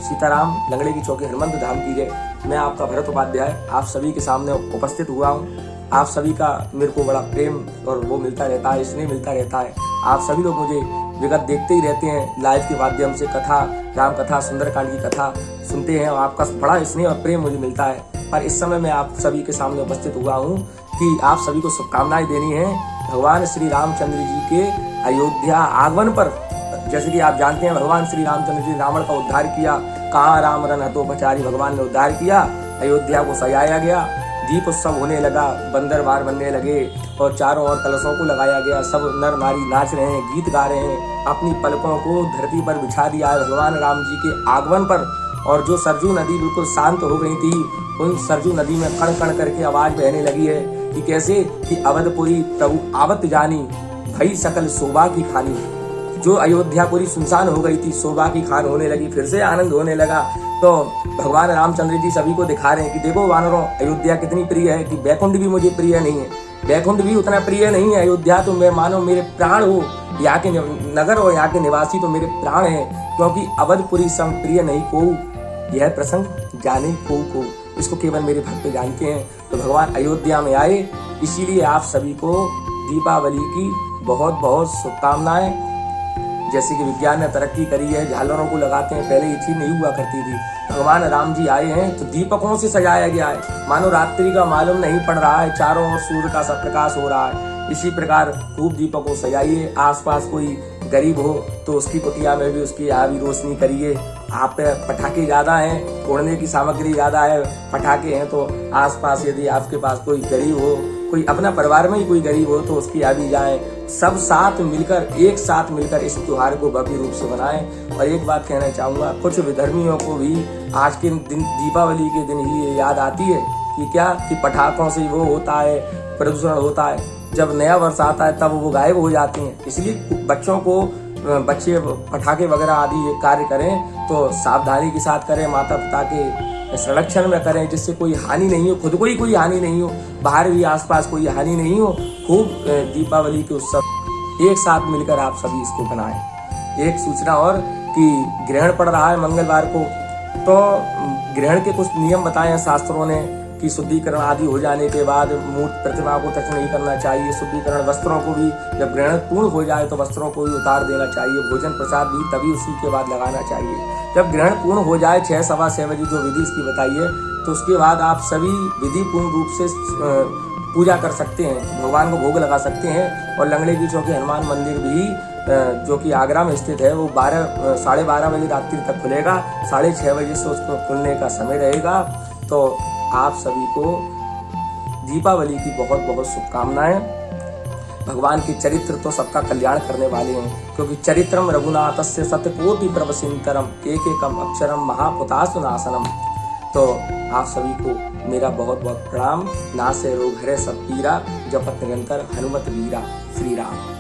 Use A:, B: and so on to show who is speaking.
A: सीताराम, लंगड़े की चौकी, हनुमंत धाम की जय। मैं आपका भरत उपाध्याय आप सभी के सामने उपस्थित हुआ हूँ। आप सभी का मेरे को बड़ा प्रेम और वो मिलता रहता है, स्नेह मिलता रहता है। आप सभी लोग मुझे विगत देखते ही रहते हैं, लाइव के माध्यम से कथा, राम कथा, सुंदरकांड की कथा सुनते हैं और आपका बड़ा स्नेह और प्रेम मुझे मिलता है। पर इस समय मैं आप सभी के सामने उपस्थित हुआ हूँ कि आप सभी को शुभकामनाएं देनी है भगवान श्री रामचंद्र जी के अयोध्या आगमन पर। जैसे कि आप जानते हैं, भगवान श्री रामचंद्र जी रावण का उद्धार किया, कहाँ राम रन हतोपचारी, भगवान ने उद्धार किया, अयोध्या को सजाया गया, दीप उत्सव होने लगा, बंदर बार बनने लगे और चारों ओर कलशों को लगाया गया। सब नर नारी नाच रहे हैं, गीत गा रहे हैं, अपनी पलकों को धरती पर बिछा दिया है भगवान राम जी के आगमन पर। और जो सरजू नदी बिल्कुल शांत हो गई थी, उन सरजू नदी में कण कण करके आवाज बहने लगी है कि कैसे कि अवधपुरी प्रभु आवत जानी, भई सकल शोभा की खानी। जो अयोध्यापुरी सुनसान हो गई थी, शोभा की खान होने लगी, फिर से आनंद होने लगा। तो भगवान रामचंद्र जी सभी को दिखा रहे हैं कि देखो वानरों, अयोध्या कितनी प्रिय है, कि बैकुंठ भी मुझे प्रिय नहीं है, बैकुंठ भी उतना प्रिय नहीं है, अयोध्या तो मैं मानो मेरे प्राण हो, यहाँ के नगर और यहाँ के निवासी तो मेरे प्राण हैं, क्योंकि अवधपुरी सम प्रिय नहीं को, यह प्रसंग जाने को इसको केवल मेरे भक्त जानते हैं। तो भगवान अयोध्या में आए, इसीलिए आप सभी को दीपावली की बहुत बहुत शुभकामनाएं। जैसे कि विज्ञान ने तरक्की करी है, झालरों को लगाते हैं, पहले ये चीज नहीं हुआ करती थी। भगवान राम जी आए हैं तो दीपकों से सजाया गया है, मानो रात्रि का मालूम नहीं पड़ रहा है, चारों ओर सूर्य का सब प्रकाश हो रहा है। इसी प्रकार खूब दीपकों सजाइए। आसपास कोई गरीब हो तो उसकी कुटिया में भी उसकी यहाँ भी रोशनी करिए। आप पे पटाखे ज्यादा हैं, फोड़ने की सामग्री ज्यादा है, पटाखे हैं, तो आसपास यदि आपके पास कोई गरीब हो, कोई अपना परिवार में ही कोई गरीब हो तो उसकी यहाँ भी जाए। सब साथ मिलकर, एक साथ मिलकर इस त्योहार को भव्य रूप से बनाएं। और एक बात कहना चाहूँगा, कुछ विधर्मियों को भी आज के दिन, दीपावली के दिन ही ये याद आती है कि क्या कि पटाखों से वो होता है, प्रदूषण होता है, जब नया वर्ष आता है तब वो गायब हो जाती हैं। इसलिए बच्चों को, बच्चे पटाखे वगैरह आदि कार्य करें तो सावधानी के साथ करें, माता पिता के संरक्षण में करें, जिससे कोई हानि नहीं हो, खुद को ही कोई हानि नहीं हो, बाहर भी आसपास कोई हानि नहीं हो। खूब दीपावली के उत्सव एक साथ मिलकर आप सभी इसको बनाएं। एक सूचना और कि ग्रहण पड़ रहा है मंगलवार को, तो ग्रहण के कुछ नियम बताए हैं शास्त्रों ने कि शुद्धिकरण आदि हो जाने के बाद मूर्त प्रतिमा को टच नहीं करना चाहिए। शुद्धिकरण वस्त्रों को भी, जब ग्रहण पूर्ण हो जाए तो वस्त्रों को भी उतार देना चाहिए। भोजन प्रसाद भी तभी उसी के बाद लगाना चाहिए। जब ग्रहण पूर्ण हो जाए 6 सवा 6 बजे जो विधि इसकी बताइए, तो उसके बाद आप सभी विधि पूर्ण रूप से पूजा कर सकते हैं, भगवान को भोग लगा सकते हैं। और लंगड़े की चौकी हनुमान मंदिर भी जो कि आगरा में स्थित है, वो 12 साढ़े 12 बजे रात्रि तक खुलेगा, 6:30 बजे से उसको खुलने का समय रहेगा। तो आप सभी को दीपावली की बहुत बहुत शुभकामनाएं। भगवान के चरित्र तो सबका कल्याण करने वाले हैं, क्योंकि चरित्रम रघुनाथस्य शतकोटि प्रवसिंतरम एकेकम अक्षरम महापुतासु नाशनम। तो आप सभी को मेरा बहुत बहुत प्रणाम। नासे रोग हरे सब पीरा, जपत निरंतर हनुमत वीरा। श्री राम।